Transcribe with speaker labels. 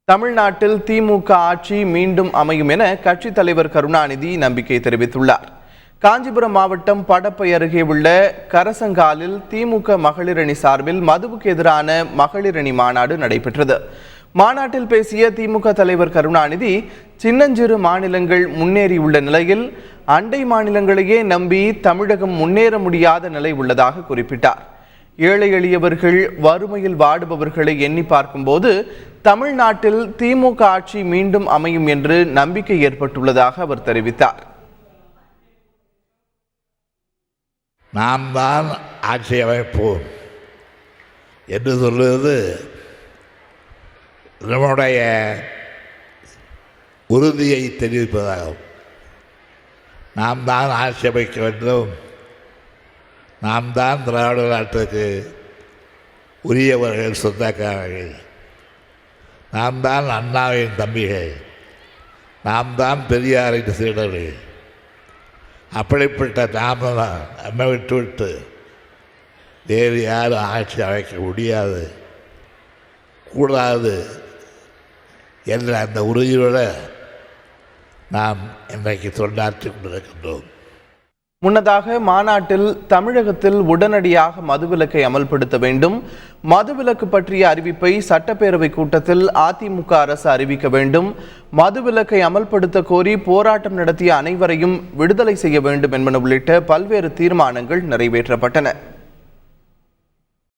Speaker 1: தமிழ்நாட்டில் திமுக ஆட்சி மீண்டும் அமையும் என கட்சித் தலைவர் கருணாநிதி நம்பிக்கை தெரிவித்துள்ளார். காஞ்சிபுரம் மாவட்டம் படப்பை அருகே உள்ள கரசங்காலில் திமுக மகளிர் அணி சார்பில் மதுவுக்கு எதிரான மகளிர் அணி மாநாடு நடைபெற்றது. மாநாட்டில் பேசிய திமுக தலைவர் கருணாநிதி, சின்னஞ்சிறு மாநிலங்கள் முன்னேறியுள்ள நிலையில் அண்டை மாநிலங்களையே நம்பி தமிழகம் முன்னேற முடியாத நிலை உள்ளதாக குறிப்பிட்டார். ஏழை எளியவர்கள், வறுமையில் வாடுபவர்களை எண்ணி பார்க்கும்போது தமிழ்நாட்டில் திமுக ஆட்சி மீண்டும் அமையும் என்று நம்பிக்கை ஏற்பட்டுள்ளதாக அவர் தெரிவித்தார்.
Speaker 2: நாம் தான் ஆட்சி அமைப்போம் என்று சொல்வது நம்முடைய உறுதியை தெரிவிப்பதாகும். நாம் தான் ஆட்சி அமைக்க வேண்டும், நாம் தான் திராவிட நாட்டுக்கு உரியவர்கள், சொந்தக்காரர்கள், நாம் தான் அண்ணாவின் தம்பிகள், நாம் தான் பெரியாரின் சீடர்கள். அப்படிப்பட்ட நாம் நம்மை விட்டு வேறு யாரும் ஆட்சி அமைக்க முடியாது, கூடாது என்ற அந்த உறுதியோடு நாம் இன்றைக்கு தொண்டாற்றி கொண்டிருக்கின்றோம்.
Speaker 1: முன்னதாக மாநாட்டில் தமிழகத்தில் உடனடியாக மதுவிலக்கை அமல்படுத்த வேண்டும், மதுவிலக்கு பற்றிய அறிவிப்பை சட்டப்பேரவை கூட்டத்தில் அதிமுக அரசு அறிவிக்க வேண்டும், மதுவிலக்கை அமல்படுத்த கோரி போராட்டம் நடத்திய அனைவரையும் விடுதலை செய்ய வேண்டும் என்பன உள்ளிட்ட பல்வேறு தீர்மானங்கள் நிறைவேற்றப்பட்டன.